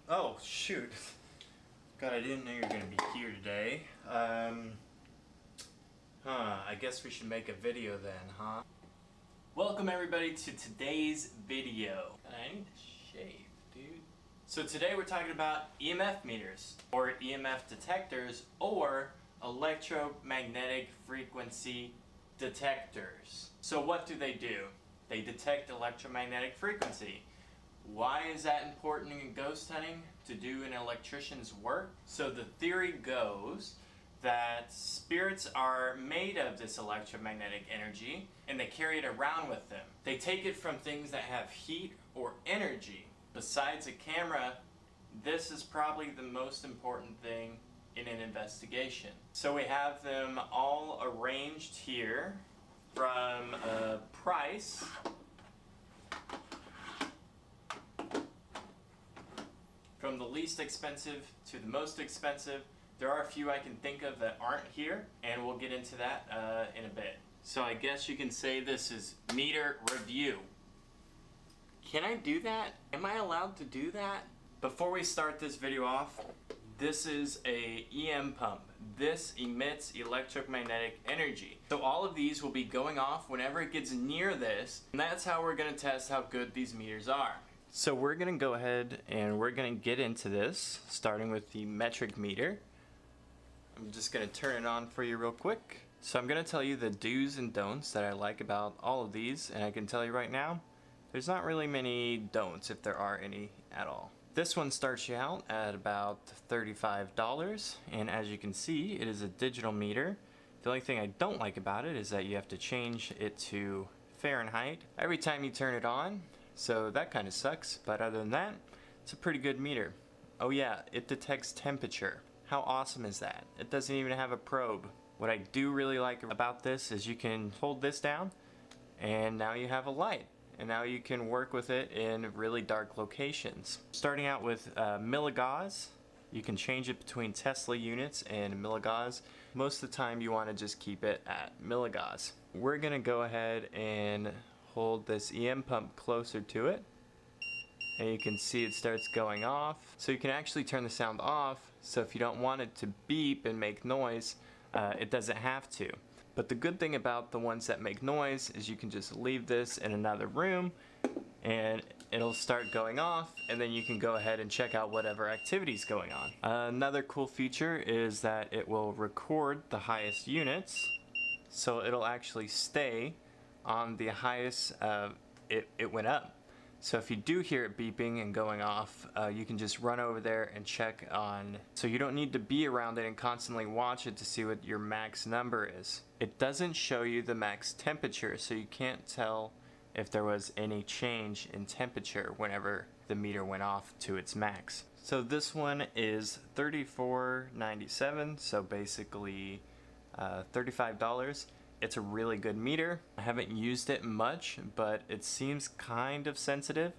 Oh, shoot. God, I didn't know you were going to be here today. I guess we should make a video then, huh? Welcome everybody to today's video. I need to shave, dude. So today we're talking about EMF meters, or EMF detectors, or electromagnetic frequency detectors. So what do? They detect electromagnetic frequency. Why is that important in ghost hunting to do an electrician's work? So the theory goes that spirits are made of this electromagnetic energy and they carry it around with them. They take it from things that have heat or energy. Besides a camera, this is probably the most important thing in an investigation. So we have them all arranged here from a price. From the least expensive to the most expensive. There are a few I can think of that aren't here, and we'll get into that in a bit. So I guess you can say this is meter review. Can I do that? Am I allowed to do that? Before we start this video off, this is a EM pump. This emits electromagnetic energy. So all of these will be going off whenever it gets near this, and that's how we're going to test how good these meters are. So we're going to go ahead and we're going to get into this, starting with the metric meter. I'm just going to turn it on for you real quick. So I'm going to tell you the do's and don'ts that I like about all of these, and I can tell you right now, there's not really many don'ts, if there are any at all. This one starts you out at about $35, and as you can see, it is a digital meter. The only thing I don't like about it is that you have to change it to Fahrenheit every time you turn it on. So that kind of sucks, but other than that, it's a pretty good meter. Oh yeah, it detects temperature. How awesome is that? It doesn't even have a probe. What I do really like about this is you can hold this down, and now you have a light. And now you can work with it in really dark locations. Starting out with milligauss, you can change it between Tesla units and milligauss. Most of the time you want to just keep it at milligauss. We're gonna go ahead and hold this EM pump closer to it, and you can see it starts going off. So you can actually turn the sound off, so if you don't want it to beep and make noise, it doesn't have to. But the good thing about the ones that make noise is you can just leave this in another room and it'll start going off, and then you can go ahead and check out whatever activity is going on. Another cool feature is that it will record the highest units, so it'll actually stay on the highest it went up. So if you do hear it beeping and going off, you can just run over there and check on. So you don't need to be around it and constantly watch it to see what your max number is. It doesn't show you the max temperature, so you can't tell if there was any change in temperature whenever the meter went off to its max. So this one is $34.97, so basically $35. It's a really good meter. I haven't used it much, but it seems kind of sensitive.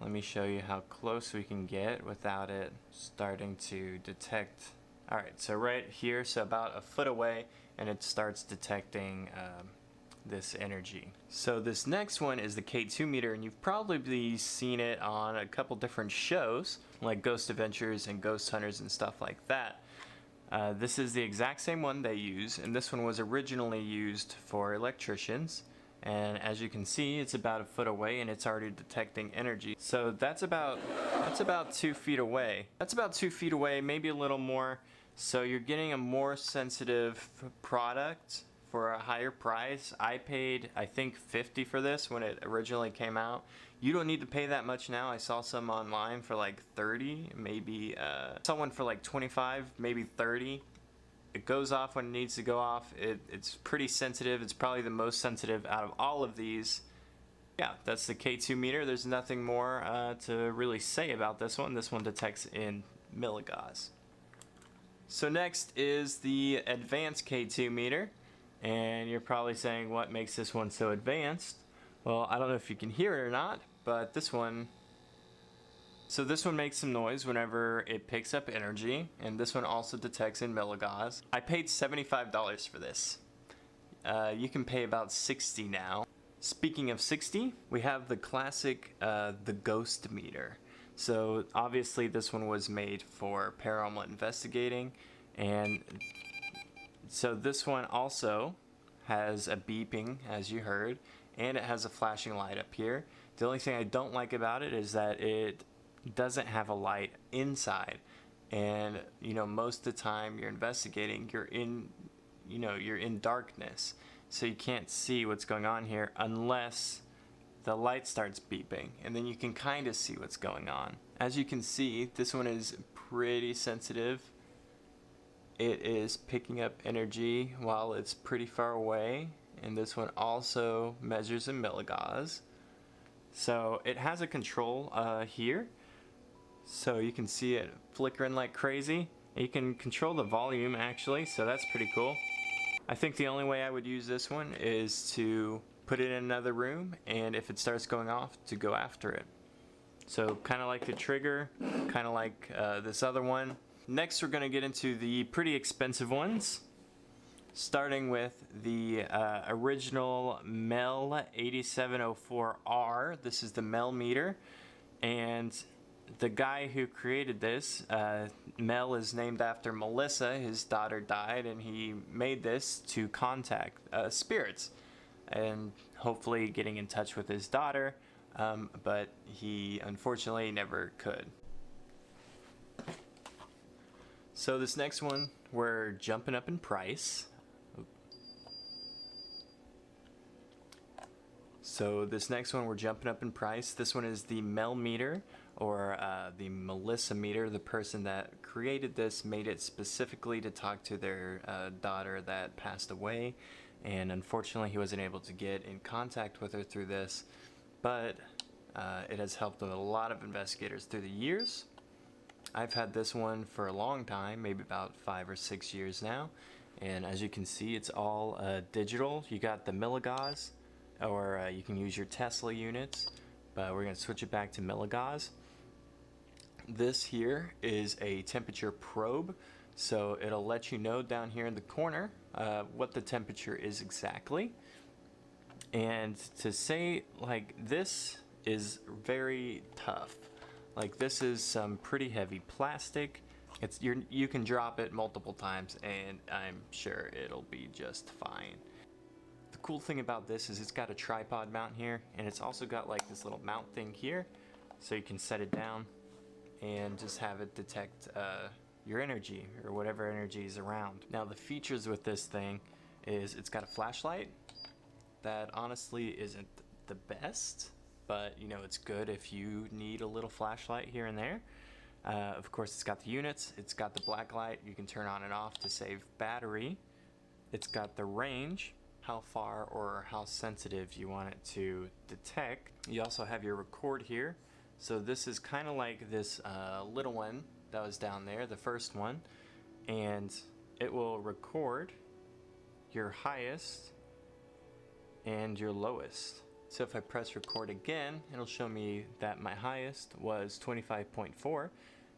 Let me show you how close we can get without it starting to detect. Alright, so right here, so about a foot away, and it starts detecting this energy. So this next one is the K2 meter, and you've probably seen it on a couple different shows, like Ghost Adventures and Ghost Hunters and stuff like that. This is the exact same one they use, and this one was originally used for electricians, and as you can see, it's about a foot away and it's already detecting energy. So that's about 2 feet away. That's about 2 feet away, maybe a little more. So you're getting a more sensitive product for a higher price. I paid, I think, $50 for this when it originally came out. You don't need to pay that much now. I saw some online for like $30, maybe someone for like $25, maybe $30. It goes off when it needs to go off. It's pretty sensitive. It's probably the most sensitive out of all of these. Yeah, that's the K2 meter. There's nothing more to really say about this one. This one detects in milligauss. So next is the advanced K2 meter. And you're probably saying, what makes this one so advanced? Well, I don't know if you can hear it or not, but this one makes some noise whenever it picks up energy, and this one also detects in milligauss. I paid $75 for this. You can pay about $60 now. Speaking of 60, we have the classic, the ghost meter. So obviously this one was made for paranormal investigating, and so this one also has a beeping, as you heard, and it has a flashing light up here. The only thing I don't like about it is that it doesn't have a light inside. And most of the time you're investigating, you're in darkness, so you can't see what's going on here unless the light starts beeping, and then you can kind of see what's going on. As you can see, this one is pretty sensitive. It is picking up energy while it's pretty far away, and this one also measures in milligauss. So it has a control here, so you can see it flickering like crazy. You can control the volume actually, so that's pretty cool. I think the only way I would use this one is to put it in another room, and if it starts going off, to go after it. So kind of like the trigger, kind of like this other one. Next we're going to get into the pretty expensive ones, starting with the original Mel-8704R. This is the Mel-Meter, and the guy who created this, Mel is named after Melissa. His daughter died, and he made this to contact spirits and hopefully getting in touch with his daughter, but he unfortunately never could. So this next one, we're jumping up in price. This one is the Mel-Meter, or the Melissa meter. The person that created this made it specifically to talk to their daughter that passed away, and unfortunately he wasn't able to get in contact with her through this, but it has helped a lot of investigators through the years. I've had this one for a long time, maybe about 5 or 6 years now, and as you can see, it's all digital. You got the milligauss, or you can use your Tesla units, but we're going to switch it back to milligauss. This here is a temperature probe, so it'll let you know down here in the corner what the temperature is exactly. And to say, like, this is very tough. Like, this is some pretty heavy plastic. You can drop it multiple times and I'm sure it'll be just fine. The cool thing about this is it's got a tripod mount here, and it's also got like this little mount thing here, so you can set it down and just have it detect your energy or whatever energy is around. Now the features with this thing is it's got a flashlight that honestly isn't the best, but it's good if you need a little flashlight here and there. Of course, it's got the units, it's got the black light, you can turn on and off to save battery. It's got the range, how far or how sensitive you want it to detect. You also have your record here. So this is kind of like this little one that was down there, the first one, and it will record your highest and your lowest. So if I press record again, it'll show me that my highest was 25.4,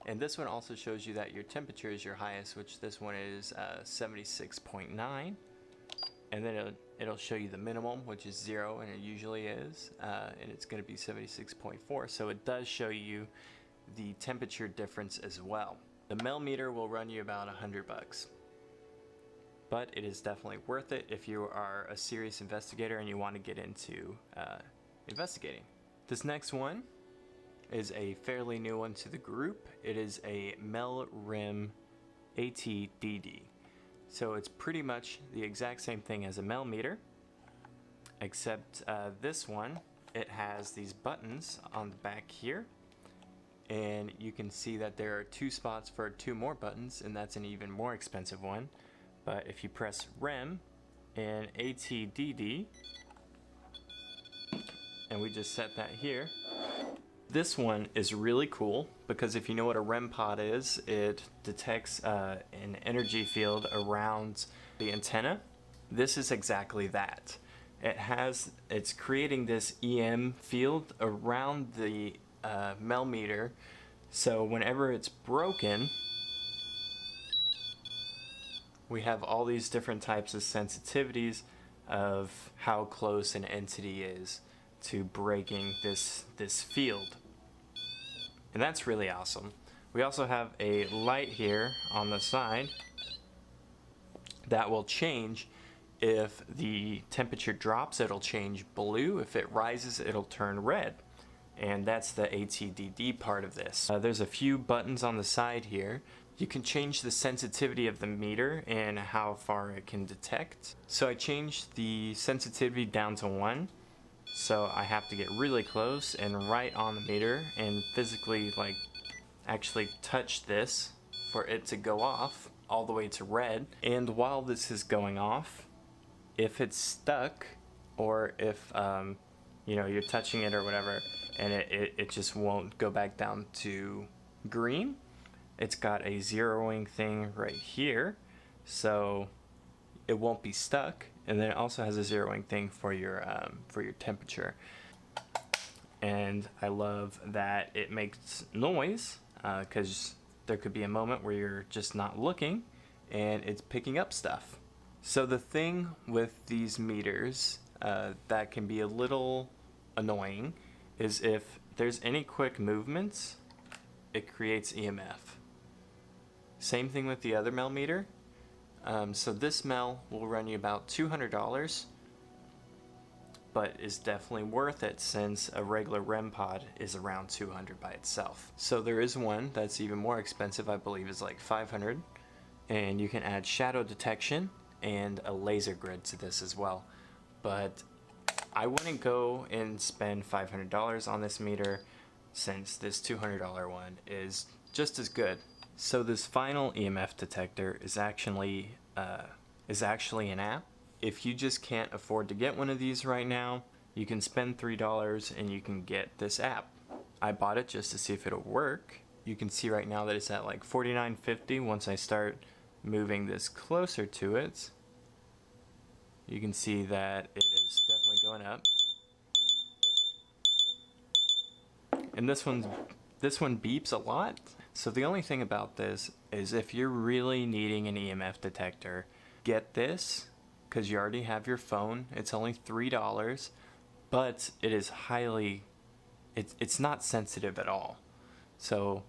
and this one also shows you that your temperature is your highest, which this one is 76.9, and then it'll show you the minimum, which is 0, and it usually is, and it's going to be 76.4. So it does show you the temperature difference as well. The Mel-Meter will run you about $100, but it is definitely worth it if you are a serious investigator and you want to get into investigating. This next one is a fairly new one to the group. It is a Mel-Rem ATDD. So it's pretty much the exact same thing as a Mel-Meter, except this one, it has these buttons on the back here, and you can see that there are 2 spots for 2 more buttons, and that's an even more expensive one. But if you press REM and ATDD, and we just set that here, this one is really cool because if you know what a REM pod is, it detects an energy field around the antenna. This is exactly that. It's creating this EM field around the Mel-Meter, so whenever it's broken, we have all these different types of sensitivities of how close an entity is to breaking this field. and that's really awesome. We also have a light here on the side that will change. If the temperature drops, it'll change blue. If it rises, it'll turn red. And that's the ATDD part of this. There's a few buttons on the side here. You can change the sensitivity of the meter and how far it can detect. So I changed the sensitivity down to 1. So I have to get really close and right on the meter and physically actually touch this for it to go off all the way to red. And while this is going off, if it's stuck, or if you're touching it or whatever, and it just won't go back down to green, it's got a zeroing thing right here, so it won't be stuck. And then it also has a zeroing thing for your temperature. And I love that it makes noise, because there could be a moment where you're just not looking and it's picking up stuff. So the thing with these meters that can be a little annoying is if there's any quick movements, it creates EMF. Same thing with the other Mel meter. So this Mel will run you about $200, but is definitely worth it since a regular REM pod is around $200 by itself. So there is one that's even more expensive, I believe is like $500, and you can add shadow detection and a laser grid to this as well. But I wouldn't go and spend $500 on this meter, since this $200 one is just as good. So this final EMF detector is actually an app. If you just can't afford to get one of these right now, you can spend $3 and you can get this app. I bought it just to see if it'll work. You can see right now that it's at like $49.50. Once I start moving this closer to it, you can see that it is definitely going up. And this one beeps a lot. So the only thing about this is if you're really needing an EMF detector, get this, because you already have your phone. It's only $3, but it is it's not sensitive at all. So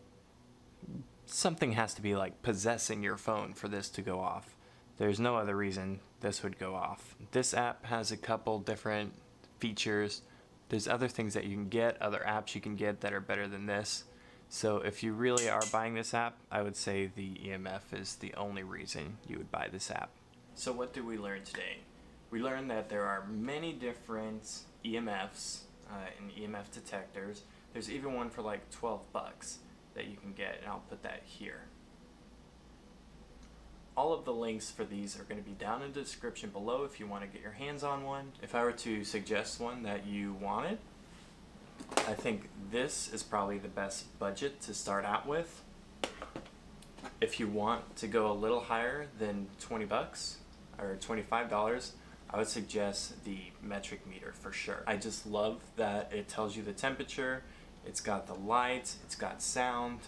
something has to be like possessing your phone for this to go off. There's no other reason this would go off. This app has a couple different features. There's other things that you can get, other apps you can get that are better than this. So if you really are buying this app, I would say the EMF is the only reason you would buy this app. So what did we learn today? We learned that there are many different EMFs and EMF detectors. There's even one for like $12 that you can get, and I'll put that here. All of the links for these are going to be down in the description below if you want to get your hands on one. If I were to suggest one that you wanted, I think this is probably the best budget to start out with. If you want to go a little higher than $20 or $25, I would suggest the Meterk meter for sure. I just love that it tells you the temperature, it's got the lights, it's got sound,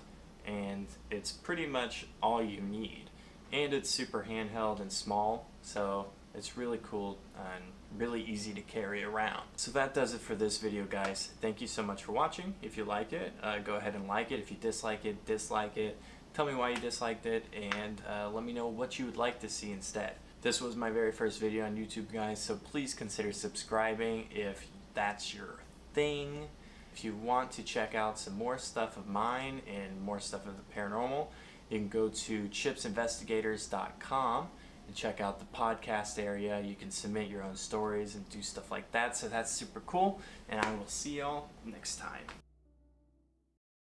and it's pretty much all you need. And it's super handheld and small, so it's really cool and really easy to carry around. So that does it for this video, guys. Thank you so much for watching. If you like it, go ahead and like it. If you dislike it, dislike it. Tell me why you disliked it, and let me know what you would like to see instead. This was my very first video on YouTube, guys, so please consider subscribing if that's your thing. If you want to check out some more stuff of mine and more stuff of the paranormal, you can go to chipsinvestigators.com and check out the podcast area. You can submit your own stories and do stuff like that, so that's super cool, and I will see y'all next time.